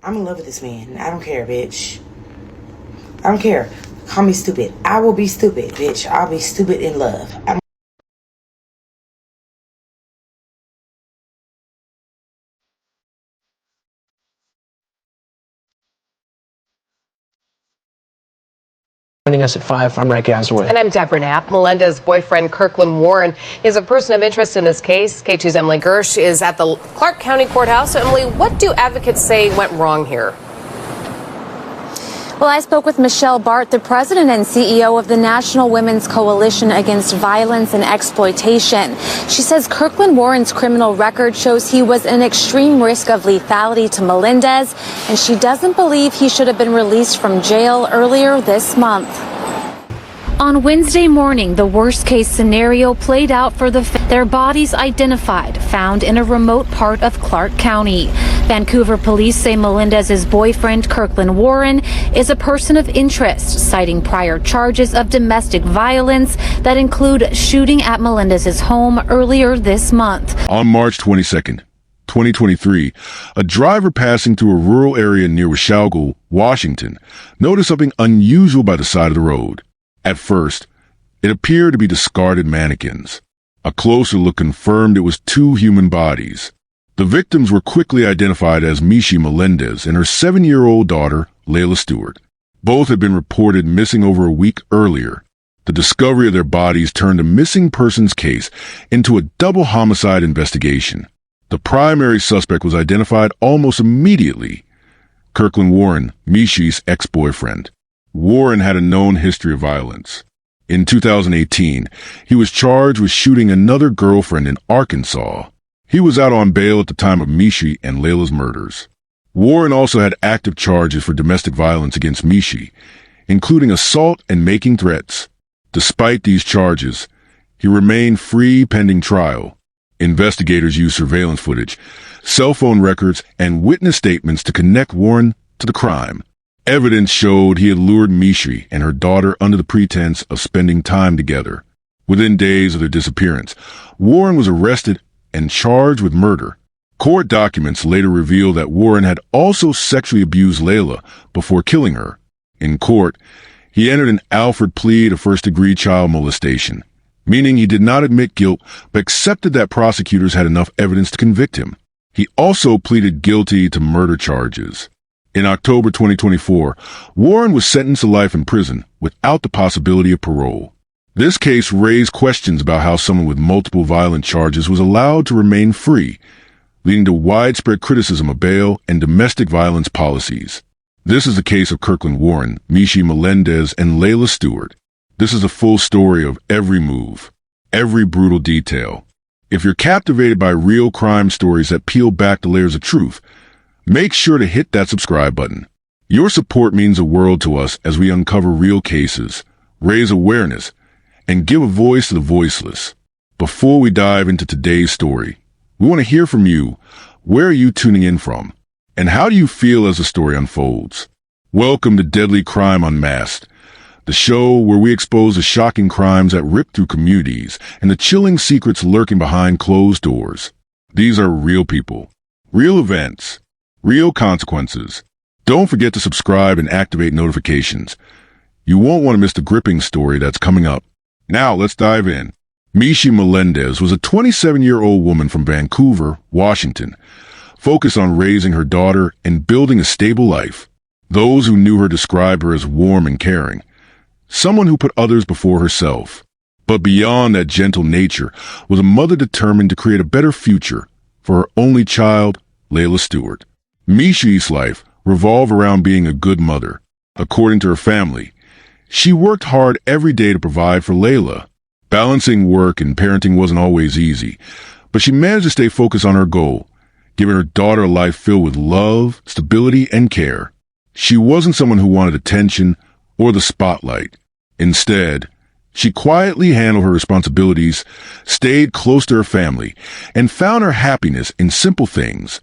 I'm in love with this man. I don't care, bitch. I don't care. Call me stupid. I will be stupid, bitch. I'll be stupid in love. Joining us at 5, I'm Rick Asworth. And I'm Deborah Knapp. Melendez's boyfriend, Kirkland Warren, is a person of interest in this case. K2's Emily Gersh is at the Clark County Courthouse. Emily, what do advocates say went wrong here? Well, I spoke with Michelle Bart, the president and CEO of the National Women's Coalition Against Violence and Exploitation. She says Kirkland Warren's criminal record shows he was an extreme risk of lethality to Melendez, and she doesn't believe he should have been released from jail earlier this month. On Wednesday morning, the worst-case scenario played out for their bodies identified, found in a remote part of Clark County. Vancouver police say Melendez's boyfriend, Kirkland Warren, is a person of interest, citing prior charges of domestic violence that include shooting at Melendez's home earlier this month. On March 22nd, 2023, a driver passing through a rural area near Washougal, Washington, noticed something unusual by the side of the road. At first, it appeared to be discarded mannequins. A closer look confirmed it was 2 human bodies. The victims were quickly identified as Mishi Melendez and her 7-year-old daughter, Layla Stewart. Both had been reported missing over a week earlier. The discovery of their bodies turned a missing persons case into a double homicide investigation. The primary suspect was identified almost immediately: Kirkland Warren, Mishi's ex-boyfriend. Warren had a known history of violence. In 2018, he was charged with shooting another girlfriend in Arkansas. He was out on bail at the time of Mishi and Layla's murders. Warren also had active charges for domestic violence against Mishi, including assault and making threats. Despite these charges, he remained free pending trial. Investigators used surveillance footage, cell phone records, and witness statements to connect Warren to the crime. Evidence showed he had lured Mishi and her daughter under the pretense of spending time together. Within days of their disappearance, Warren was arrested and charged with murder. Court documents later revealed that Warren had also sexually abused Layla before killing her. In court, he entered an Alford plea to first-degree child molestation, meaning he did not admit guilt but accepted that prosecutors had enough evidence to convict him. He also pleaded guilty to murder charges. In October 2024, Warren was sentenced to life in prison without the possibility of parole. This case raised questions about how someone with multiple violent charges was allowed to remain free, leading to widespread criticism of bail and domestic violence policies. This is the case of Kirkland Warren, Mishi Melendez, and Layla Stewart. This is a full story of every move, every brutal detail. If you're captivated by real crime stories that peel back the layers of truth, make sure to hit that subscribe button. Your support means the world to us as we uncover real cases, raise awareness, and give a voice to the voiceless. Before we dive into today's story, we want to hear from you. Where are you tuning in from? And how do you feel as the story unfolds? Welcome to Deadly Crime Unmasked, the show where we expose the shocking crimes that rip through communities and the chilling secrets lurking behind closed doors. These are real people, real events, real consequences. Don't forget to subscribe and activate notifications. You won't want to miss the gripping story that's coming up. Now let's dive in. Mishi Melendez was a 27-year-old woman from Vancouver, Washington, focused on raising her daughter and building a stable life. Those who knew her described her as warm and caring, someone who put others before herself. But beyond that gentle nature was a mother determined to create a better future for her only child, Layla Stewart. Mishi's life revolved around being a good mother. According to her family, she worked hard every day to provide for Layla. Balancing work and parenting wasn't always easy, but she managed to stay focused on her goal, giving her daughter a life filled with love, stability, and care. She wasn't someone who wanted attention or the spotlight. Instead, she quietly handled her responsibilities, stayed close to her family, and found her happiness in simple things: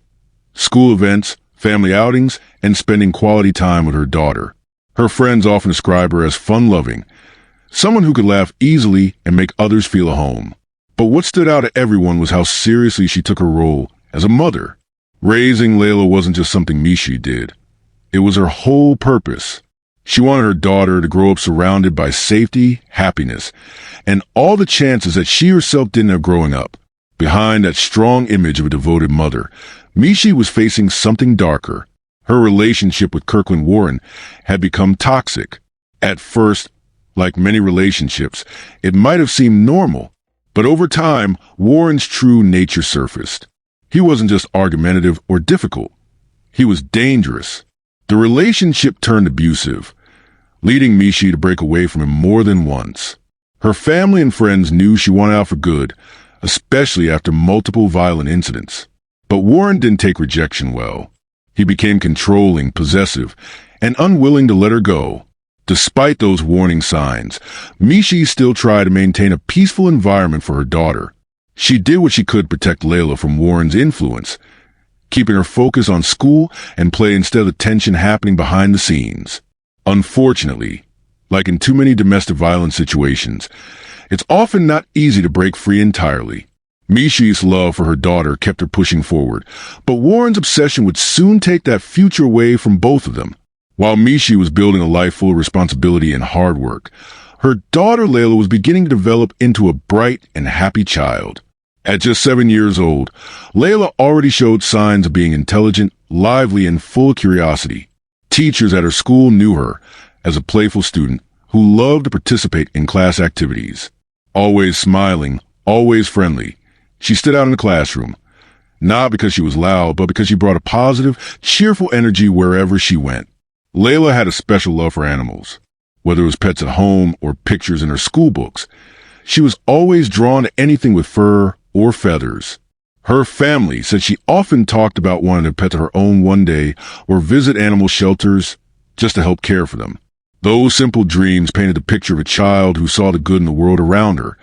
school events, family outings, and spending quality time with her daughter. Her friends often describe her as fun-loving, someone who could laugh easily and make others feel at home. But what stood out to everyone was how seriously she took her role as a mother. Raising Layla wasn't just something Mishi did. It was her whole purpose. She wanted her daughter to grow up surrounded by safety, happiness, and all the chances that she herself didn't have growing up. Behind that strong image of a devoted mother, Mishi was facing something darker. Her relationship with Kirkland Warren had become toxic. At first, like many relationships, it might have seemed normal, but over time, Warren's true nature surfaced. He wasn't just argumentative or difficult. He was dangerous. The relationship turned abusive, leading Mishi to break away from him more than once. Her family and friends knew she wanted out for good, especially after multiple violent incidents. But Warren didn't take rejection well. He became controlling, possessive, and unwilling to let her go. Despite those warning signs, Mishi still tried to maintain a peaceful environment for her daughter. She did what she could to protect Layla from Warren's influence, keeping her focus on school and play instead of the tension happening behind the scenes. Unfortunately, like in too many domestic violence situations, it's often not easy to break free entirely. Mishi's love for her daughter kept her pushing forward, but Warren's obsession would soon take that future away from both of them. While Mishi was building a life full of responsibility and hard work, her daughter Layla was beginning to develop into a bright and happy child. At just 7 years old, Layla already showed signs of being intelligent, lively, and full of curiosity. Teachers at her school knew her as a playful student who loved to participate in class activities. Always smiling, always friendly, she stood out in the classroom, not because she was loud, but because she brought a positive, cheerful energy wherever she went. Layla had a special love for animals. Whether it was pets at home or pictures in her school books, she was always drawn to anything with fur or feathers. Her family said she often talked about wanting to pet her own one day or visit animal shelters just to help care for them. Those simple dreams painted a picture of a child who saw the good in the world around her,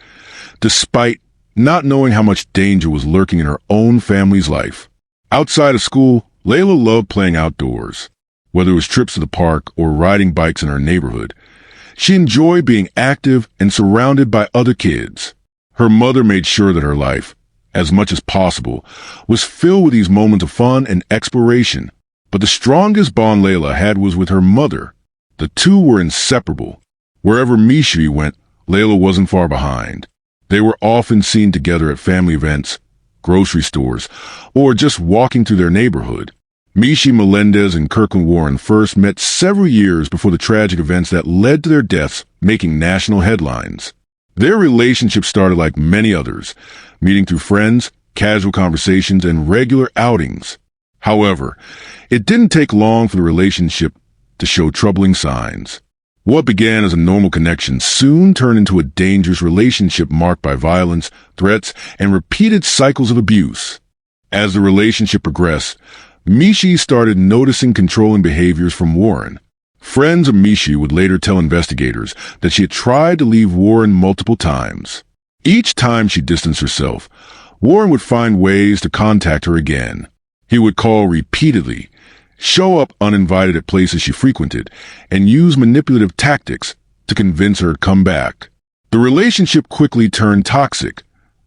despite not knowing how much danger was lurking in her own family's life. Outside of school, Layla loved playing outdoors. Whether it was trips to the park or riding bikes in her neighborhood, she enjoyed being active and surrounded by other kids. Her mother made sure that her life, as much as possible, was filled with these moments of fun and exploration. But the strongest bond Layla had was with her mother. The two were inseparable. Wherever Mishi went, Layla wasn't far behind. They were often seen together at family events, grocery stores, or just walking through their neighborhood. Mishi Melendez and Kirkland Warren first met several years before the tragic events that led to their deaths making national headlines. Their relationship started like many others, meeting through friends, casual conversations, and regular outings. However, it didn't take long for the relationship to show troubling signs. What began as a normal connection soon turned into a dangerous relationship marked by violence, threats, and repeated cycles of abuse. As the relationship progressed, Mishi started noticing controlling behaviors from Warren. Friends of Mishi would later tell investigators that she had tried to leave Warren multiple times. Each time she distanced herself, Warren would find ways to contact her again. He would call repeatedly, show up uninvited at places she frequented, and use manipulative tactics to convince her to come back. The relationship quickly turned toxic,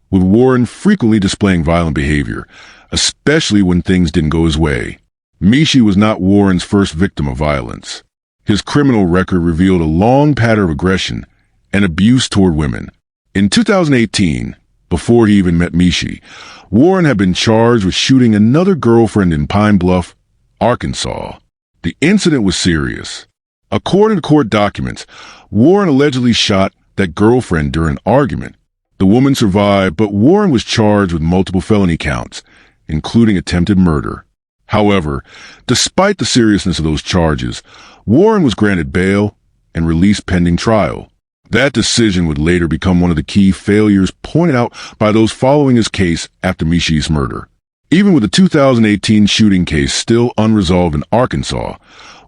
with Warren frequently displaying violent behavior, especially when things didn't go his way. Mishi was not Warren's first victim of violence. His criminal record revealed a long pattern of aggression and abuse toward women. In 2018, before he even met Mishi, Warren had been charged with shooting another girlfriend in Pine Bluff, Arkansas. The incident was serious. According to court documents, Warren allegedly shot that girlfriend during an argument. The woman survived, but Warren was charged with multiple felony counts, including attempted murder. However, despite the seriousness of those charges, Warren was granted bail and released pending trial. That decision would later become one of the key failures pointed out by those following his case after Mishi's murder. Even with the 2018 shooting case still unresolved in Arkansas,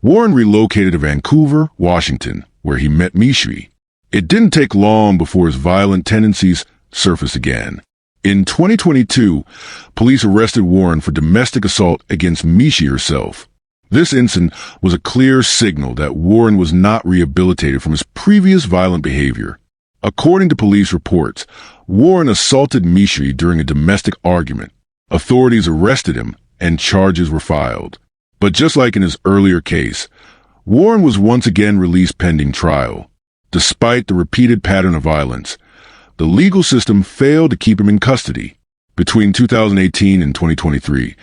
Warren relocated to Vancouver, Washington, where he met Mishi. It didn't take long before his violent tendencies surfaced again. In 2022, police arrested Warren for domestic assault against Mishi herself. This incident was a clear signal that Warren was not rehabilitated from his previous violent behavior. According to police reports, Warren assaulted Mishi during a domestic argument. Authorities arrested him and charges were filed. But just like in his earlier case, Warren was once again released pending trial. Despite the repeated pattern of violence, the legal system failed to keep him in custody. Between 2018 and 2023,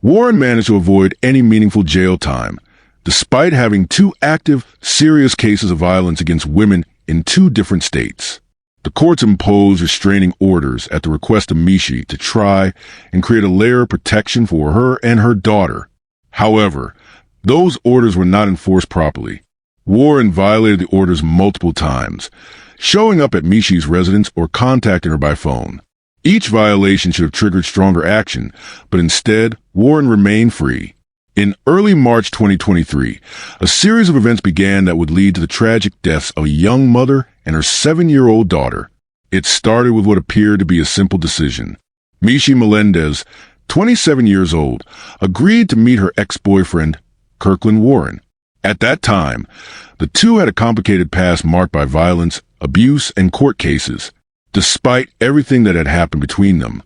Warren managed to avoid any meaningful jail time, despite having two active, serious cases of violence against women in two different states. The courts imposed restraining orders at the request of Mishi to try and create a layer of protection for her and her daughter. However, those orders were not enforced properly. Warren violated the orders multiple times, showing up at Mishi's residence or contacting her by phone. Each violation should have triggered stronger action, but instead, Warren remained free. In early March 2023, a series of events began that would lead to the tragic deaths of a young mother and her 7-year-old daughter. It started with what appeared to be a simple decision. Mishi Melendez, 27 years old, agreed to meet her ex-boyfriend, Kirkland Warren. At that time, the two had a complicated past marked by violence, abuse, and court cases. Despite everything that had happened between them,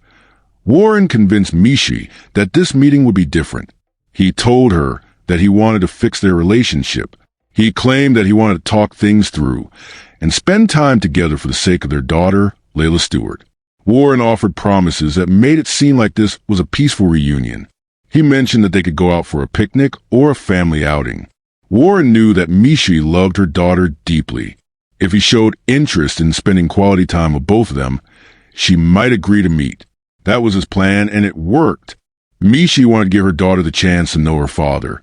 Warren convinced Mishi that this meeting would be different. He told her that he wanted to fix their relationship. He claimed that he wanted to talk things through and spend time together for the sake of their daughter, Layla Stewart. Warren offered promises that made it seem like this was a peaceful reunion. He mentioned that they could go out for a picnic or a family outing. Warren knew that Mishi loved her daughter deeply. If he showed interest in spending quality time with both of them, she might agree to meet. That was his plan, and it worked. Mishi wanted to give her daughter the chance to know her father,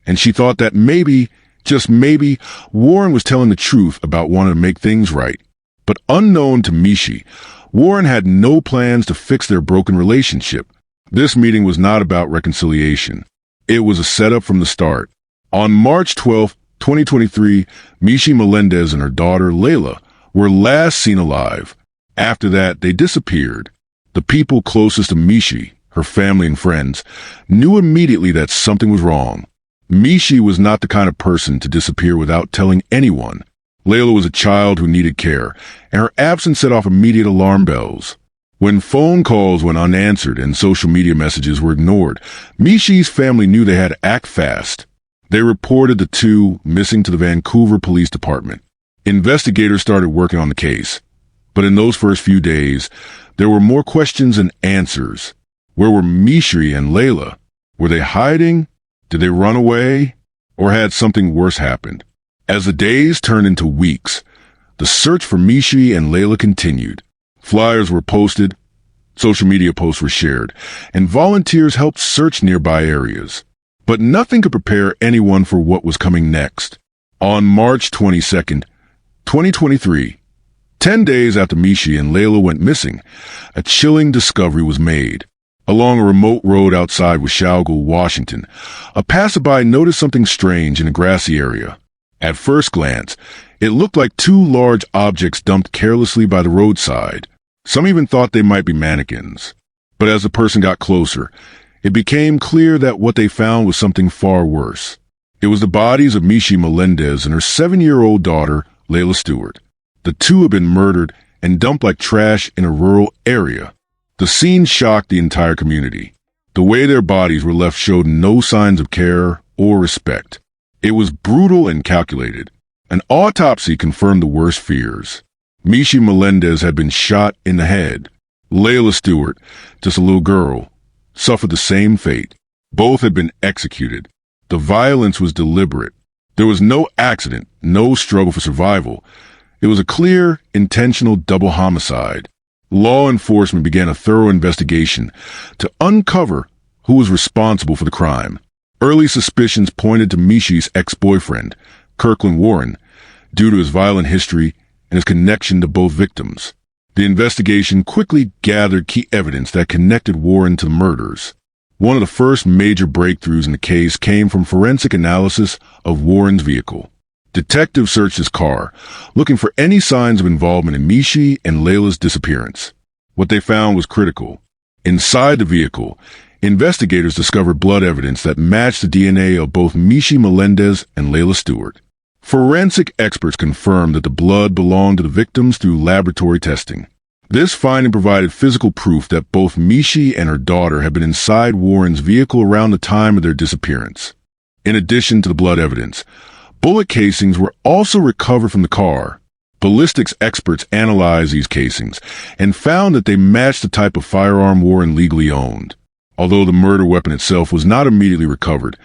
and she thought that maybe, just maybe, Warren was telling the truth about wanting to make things right. But unknown to Mishi, Warren had no plans to fix their broken relationship. This meeting was not about reconciliation. It was a setup from the start. On March 12, 2023, Mishi Melendez and her daughter, Layla, were last seen alive. After that, they disappeared. The people closest to Mishi, her family and friends, knew immediately that something was wrong. Mishi was not the kind of person to disappear without telling anyone. Layla was a child who needed care, and her absence set off immediate alarm bells. When phone calls went unanswered and social media messages were ignored, Mishi's family knew they had to act fast. They reported the two missing to the Vancouver Police Department. Investigators started working on the case. But in those first few days, there were more questions than answers. Where were Mishi and Layla? Were they hiding? Did they run away? Or had something worse happened? As the days turned into weeks, the search for Mishi and Layla continued. Flyers were posted, social media posts were shared, and volunteers helped search nearby areas. But nothing could prepare anyone for what was coming next. On March 22nd, 2023, 10 days after Mishi and Layla went missing, a chilling discovery was made. Along a remote road outside Washougal, Washington, a passerby noticed something strange in a grassy area. At first glance, it looked like two large objects dumped carelessly by the roadside. Some even thought they might be mannequins. But as the person got closer, it became clear that what they found was something far worse. It was the bodies of Mishi Melendez and her 7-year-old daughter, Layla Stewart. The two had been murdered and dumped like trash in a rural area. The scene shocked the entire community. The way their bodies were left showed no signs of care or respect. It was brutal and calculated. An autopsy confirmed the worst fears. Mishi Melendez had been shot in the head. Layla Stewart, just a little girl, suffered the same fate. Both had been executed. The violence was deliberate. There was no accident, no struggle for survival. It was a clear, intentional double homicide. Law enforcement began a thorough investigation to uncover who was responsible for the crime. Early suspicions pointed to Mishi's ex-boyfriend, Kirkland Warren, due to his violent history and his connection to both victims. The investigation quickly gathered key evidence that connected Warren to the murders. One of the first major breakthroughs in the case came from forensic analysis of Warren's vehicle. Detectives searched his car, looking for any signs of involvement in Mishi and Layla's disappearance. What they found was critical. Inside the vehicle, investigators discovered blood evidence that matched the DNA of both Mishi Melendez and Layla Stewart. Forensic experts confirmed that the blood belonged to the victims through laboratory testing. This finding provided physical proof that both Mishi and her daughter had been inside Warren's vehicle around the time of their disappearance. In addition to the blood evidence, bullet casings were also recovered from the car. Ballistics experts analyzed these casings and found that they matched the type of firearm Warren legally owned. Although the murder weapon itself was not immediately recovered,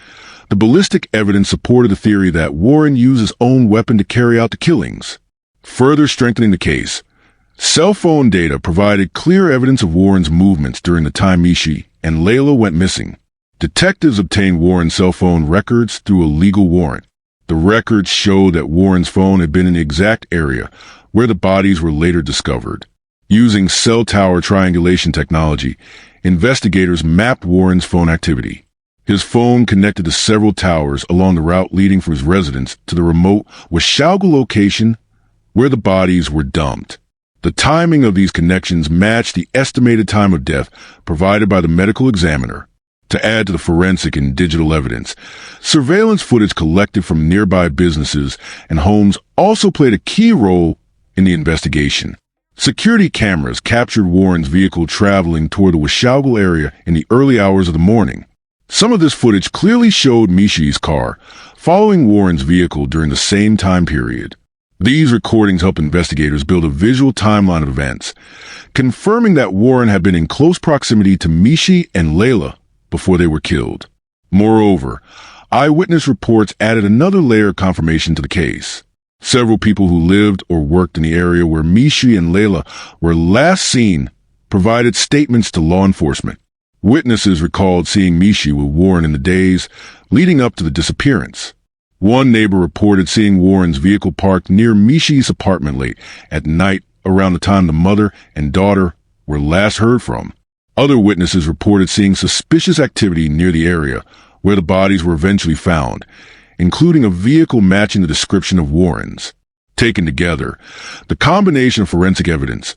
the ballistic evidence supported the theory that Warren used his own weapon to carry out the killings. Further strengthening the case, cell phone data provided clear evidence of Warren's movements during the time Mishi and Layla went missing. Detectives obtained Warren's cell phone records through a legal warrant. The records showed that Warren's phone had been in the exact area where the bodies were later discovered. Using cell tower triangulation technology, investigators mapped Warren's phone activity. His phone connected to several towers along the route leading from his residence to the remote Washougal location where the bodies were dumped. The timing of these connections matched the estimated time of death provided by the medical examiner. To add to the forensic and digital evidence, surveillance footage collected from nearby businesses and homes also played a key role in the investigation. Security cameras captured Warren's vehicle traveling toward the Washougal area in the early hours of the morning. Some of this footage clearly showed Mishi's car following Warren's vehicle during the same time period. These recordings help investigators build a visual timeline of events, confirming that Warren had been in close proximity to Mishi and Layla before they were killed. Moreover, eyewitness reports added another layer of confirmation to the case. Several people who lived or worked in the area where Mishi and Layla were last seen provided statements to law enforcement. Witnesses recalled seeing Mishi with Warren in the days leading up to the disappearance. One neighbor reported seeing Warren's vehicle parked near Mishi's apartment late at night around the time the mother and daughter were last heard from. Other witnesses reported seeing suspicious activity near the area where the bodies were eventually found, including a vehicle matching the description of Warren's. Taken together, the combination of forensic evidence,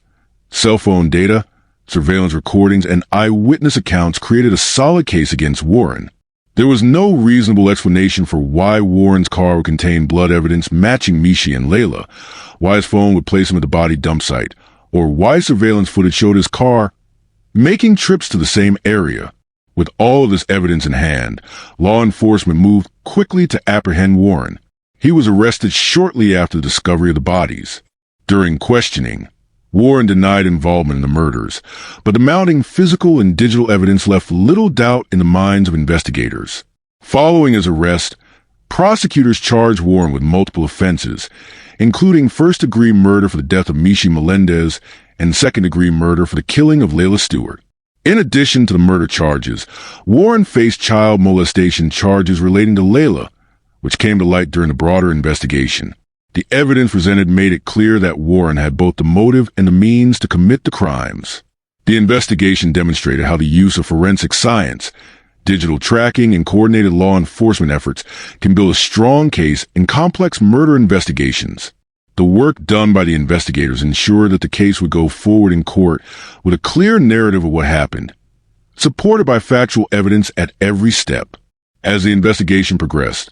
cell phone data, surveillance recordings, and eyewitness accounts created a solid case against Warren. There was no reasonable explanation for why Warren's car would contain blood evidence matching Mishi and Layla, why his phone would place him at the body dump site, or why surveillance footage showed his car making trips to the same area. With all of this evidence in hand, law enforcement moved quickly to apprehend Warren. He was arrested shortly after the discovery of the bodies. During questioning, Warren denied involvement in the murders, but the mounting physical and digital evidence left little doubt in the minds of investigators. Following his arrest, prosecutors charged Warren with multiple offenses, including first-degree murder for the death of Mishi Melendez and second-degree murder for the killing of Layla Stewart. In addition to the murder charges, Warren faced child molestation charges relating to Layla, which came to light during the broader investigation. The evidence presented made it clear that Warren had both the motive and the means to commit the crimes. The investigation demonstrated how the use of forensic science, digital tracking, and coordinated law enforcement efforts can build a strong case in complex murder investigations. The work done by the investigators ensured that the case would go forward in court with a clear narrative of what happened, supported by factual evidence at every step. As the investigation progressed,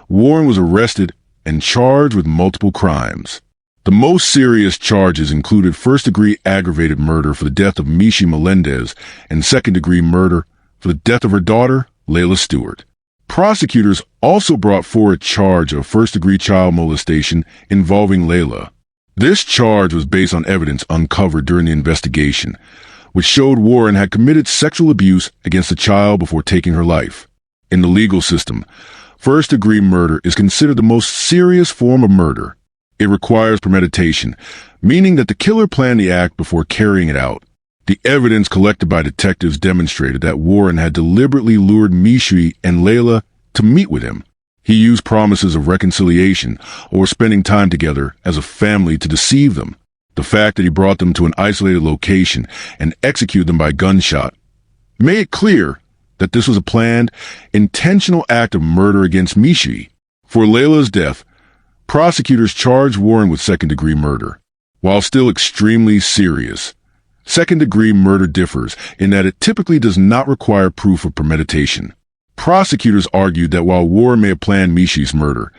Warren was arrested and charged with multiple crimes. The most serious charges included first-degree aggravated murder for the death of Mishi Melendez and second-degree murder for the death of her daughter, Layla Stewart. Prosecutors also brought forward a charge of first-degree child molestation involving Layla. This charge was based on evidence uncovered during the investigation, which showed Warren had committed sexual abuse against the child before taking her life. In the legal system, first-degree murder is considered the most serious form of murder. It requires premeditation, meaning that the killer planned the act before carrying it out. The evidence collected by detectives demonstrated that Warren had deliberately lured Mishi and Layla to meet with him. He used promises of reconciliation or spending time together as a family to deceive them. The fact that he brought them to an isolated location and executed them by gunshot made it clear that this was a planned, intentional act of murder against Mishi. For Layla's death, prosecutors charged Warren with second-degree murder. While still extremely serious, second-degree murder differs in that it typically does not require proof of premeditation. Prosecutors argued that while Warren may have planned Mishi's murder,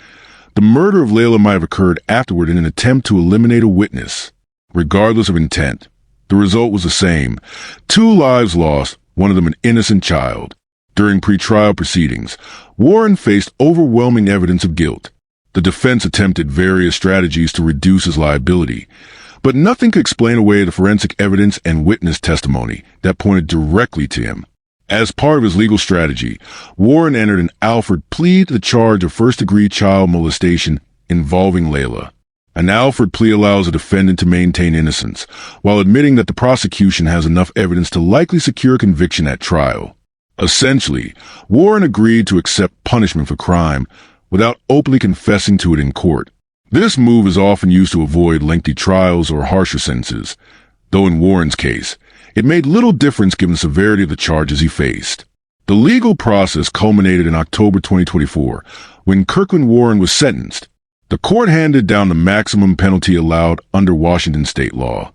the murder of Layla might have occurred afterward in an attempt to eliminate a witness. Regardless of intent, The result was the same. 2 lives lost, one of them an innocent child. During pretrial proceedings, Warren faced overwhelming evidence of guilt. The defense attempted various strategies to reduce his liability, but nothing could explain away the forensic evidence and witness testimony that pointed directly to him. As part of his legal strategy, Warren entered an Alford plea to the charge of first-degree child molestation involving Layla. An Alford plea allows a defendant to maintain innocence, while admitting that the prosecution has enough evidence to likely secure conviction at trial. Essentially, Warren agreed to accept punishment for crime without openly confessing to it in court. This move is often used to avoid lengthy trials or harsher sentences, though in Warren's case, it made little difference given the severity of the charges he faced. The legal process culminated in October 2024, when Kirkland Warren was sentenced. The court handed down the maximum penalty allowed under Washington state law: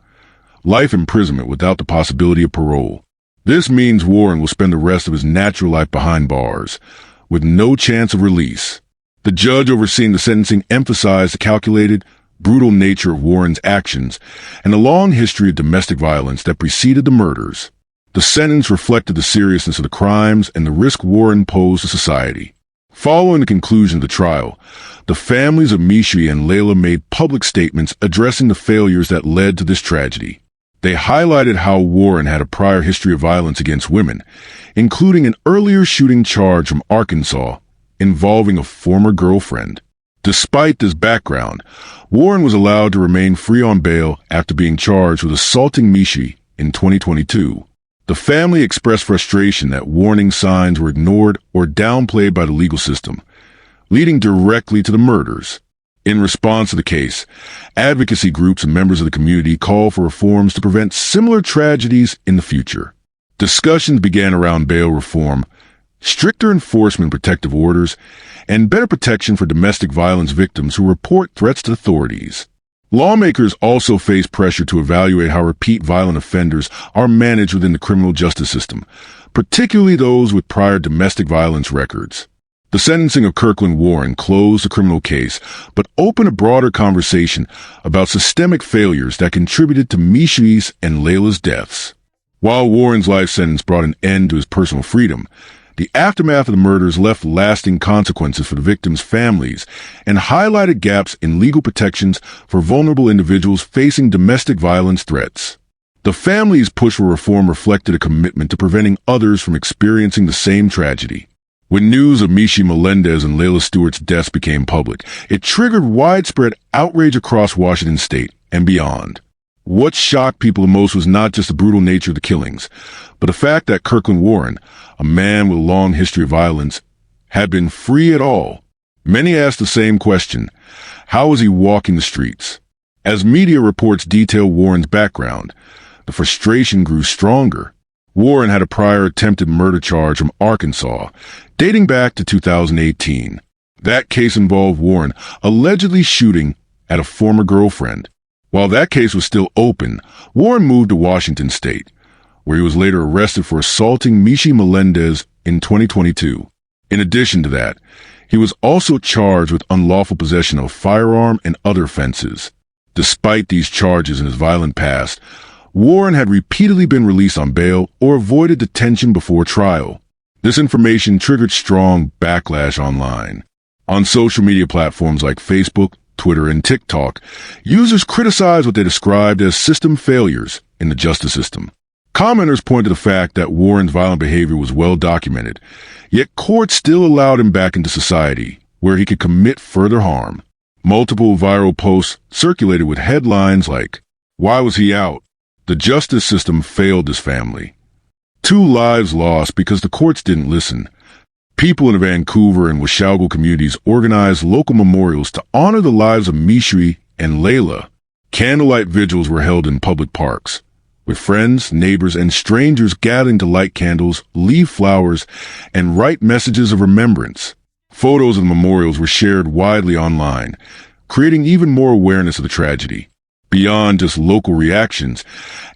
life imprisonment without the possibility of parole. This means Warren will spend the rest of his natural life behind bars, with no chance of release. The judge overseeing the sentencing emphasized the calculated, brutal nature of Warren's actions and the long history of domestic violence that preceded the murders. The sentence reflected the seriousness of the crimes and the risk Warren posed to society. Following the conclusion of the trial, the families of Mishi and Leila made public statements addressing the failures that led to this tragedy. They highlighted how Warren had a prior history of violence against women, including an earlier shooting charge from Arkansas involving a former girlfriend. Despite this background, Warren was allowed to remain free on bail after being charged with assaulting Mishi in 2022. The family expressed frustration that warning signs were ignored or downplayed by the legal system, leading directly to the murders. In response to the case, advocacy groups and members of the community called for reforms to prevent similar tragedies in the future. Discussions began around bail reform, stricter enforcement of protective orders, and better protection for domestic violence victims who report threats to authorities. Lawmakers also face pressure to evaluate how repeat violent offenders are managed within the criminal justice system, particularly those with prior domestic violence records. The sentencing of Kirkland Warren closed the criminal case, but opened a broader conversation about systemic failures that contributed to Mishi's and Layla's deaths. While Warren's life sentence brought an end to his personal freedom, the aftermath of the murders left lasting consequences for the victims' families and highlighted gaps in legal protections for vulnerable individuals facing domestic violence threats. The family's push for reform reflected a commitment to preventing others from experiencing the same tragedy. When news of Mishi Melendez and Layla Stewart's deaths became public, it triggered widespread outrage across Washington state and beyond. What shocked people the most was not just the brutal nature of the killings, but the fact that Kirkland Warren, a man with a long history of violence, had been free at all. Many asked the same question: how was he walking the streets? As media reports detail Warren's background, the frustration grew stronger. Warren had a prior attempted murder charge from Arkansas, dating back to 2018. That case involved Warren allegedly shooting at a former girlfriend. While that case was still open, Warren moved to Washington state, where he was later arrested for assaulting Mishi Melendez in 2022. In addition to that, he was also charged with unlawful possession of a firearm and other offenses. Despite these charges in his violent past, Warren had repeatedly been released on bail or avoided detention before trial. This information triggered strong backlash online. On social media platforms like Facebook, Twitter, and TikTok, users criticized what they described as system failures in the justice system. Commenters pointed to the fact that Warren's violent behavior was well documented, yet courts still allowed him back into society, where he could commit further harm. Multiple viral posts circulated with headlines like, "Why was he out? The justice system failed this family." 2 lives lost because the courts didn't listen. People in the Vancouver and Washougal communities organized local memorials to honor the lives of Mishi and Leila. Candlelight vigils were held in public parks, with friends, neighbors, and strangers gathering to light candles, leave flowers, and write messages of remembrance. Photos of the memorials were shared widely online, creating even more awareness of the tragedy. Beyond just local reactions,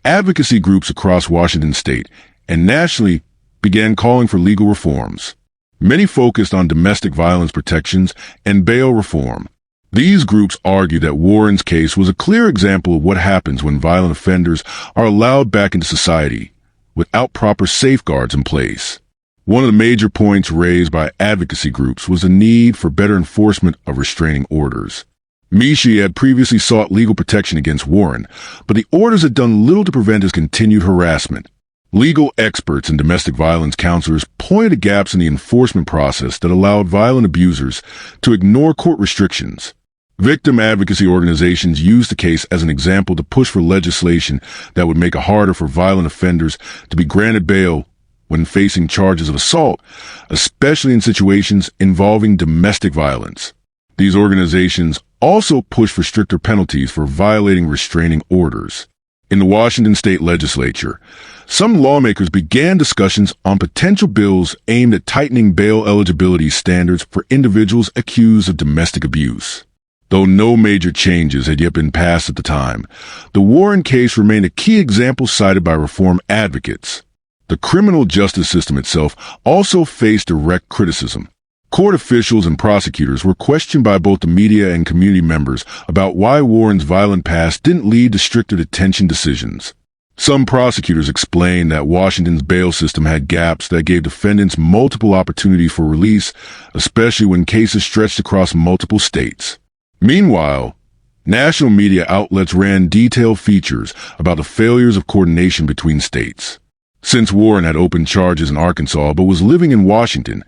advocacy groups across Washington state and nationally began calling for legal reforms. Many focused on domestic violence protections and bail reform. These groups argue that Warren's case was a clear example of what happens when violent offenders are allowed back into society without proper safeguards in place. One of the major points raised by advocacy groups was the need for better enforcement of restraining orders. Mishi had previously sought legal protection against Warren, but the orders had done little to prevent his continued harassment. Legal experts and domestic violence counselors pointed to gaps in the enforcement process that allowed violent abusers to ignore court restrictions. Victim advocacy organizations used the case as an example to push for legislation that would make it harder for violent offenders to be granted bail when facing charges of assault, especially in situations involving domestic violence. These organizations also pushed for stricter penalties for violating restraining orders. In the Washington state legislature, some lawmakers began discussions on potential bills aimed at tightening bail eligibility standards for individuals accused of domestic abuse. Though no major changes had yet been passed at the time, the Warren case remained a key example cited by reform advocates. The criminal justice system itself also faced direct criticism. Court officials and prosecutors were questioned by both the media and community members about why Warren's violent past didn't lead to stricter detention decisions. Some prosecutors explained that Washington's bail system had gaps that gave defendants multiple opportunities for release, especially when cases stretched across multiple states. Meanwhile, national media outlets ran detailed features about the failures of coordination between states. Since Warren had opened charges in Arkansas but was living in Washington,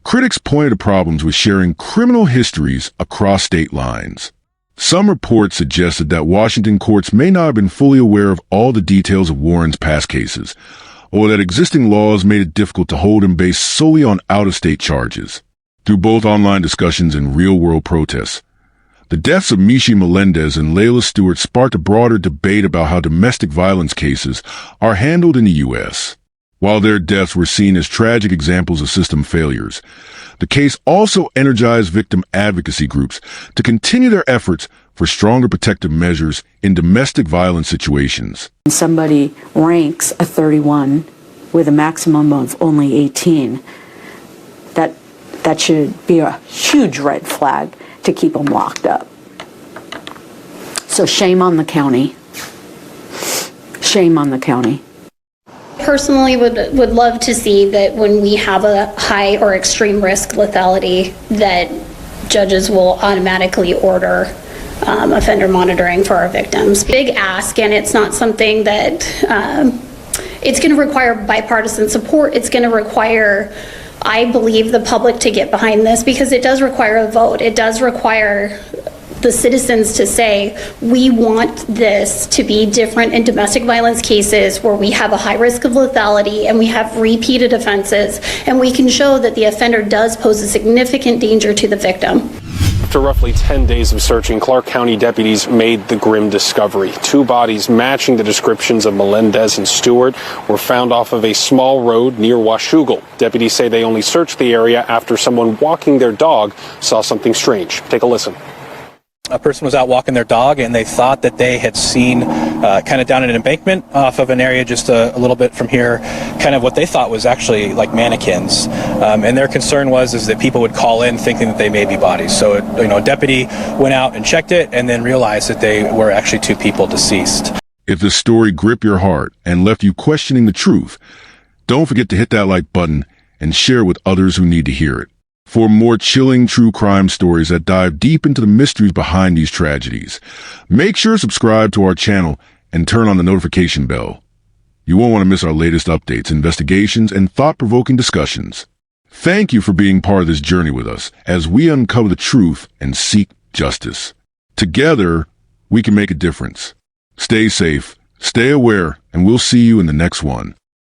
critics pointed to problems with sharing criminal histories across state lines. Some reports suggested that Washington courts may not have been fully aware of all the details of Warren's past cases, or that existing laws made it difficult to hold him based solely on out-of-state charges. Through both online discussions and real-world protests, the deaths of Mishi Melendez and Layla Stewart sparked a broader debate about how domestic violence cases are handled in the U.S. While their deaths were seen as tragic examples of system failures, the case also energized victim advocacy groups to continue their efforts for stronger protective measures in domestic violence situations. Somebody ranks a 31 with a maximum of only 18. That should be a huge red flag to keep them locked up. So shame on the county. Shame on the county. Personally would love to see that when we have a high or extreme risk lethality, that judges will automatically order offender monitoring for our victims. Big ask, and it's not something that it's going to require bipartisan support. It's going to require, I believe, the public to get behind this, because it does require a vote. It does require the citizens to say, we want this to be different in domestic violence cases where we have a high risk of lethality and we have repeated offenses, and we can show that the offender does pose a significant danger to the victim. After roughly 10 days of searching, Clark County deputies made the grim discovery. 2 bodies matching the descriptions of Melendez and Stewart were found off of a small road near Washougal. Deputies say they only searched the area after someone walking their dog saw something strange. Take a listen. A person was out walking their dog and they thought that they had seen kind of down an embankment off of an area just a little bit from here, kind of what they thought was actually like mannequins. And their concern was that people would call in thinking that they may be bodies. So, a deputy went out and checked it and then realized that they were actually 2 people deceased. If this story gripped your heart and left you questioning the truth, don't forget to hit that like button and share it with others who need to hear it. For more chilling true crime stories that dive deep into the mysteries behind these tragedies, make sure to subscribe to our channel and turn on the notification bell. You won't want to miss our latest updates, investigations, and thought-provoking discussions. Thank you for being part of this journey with us as we uncover the truth and seek justice. Together, we can make a difference. Stay safe, stay aware, and we'll see you in the next one.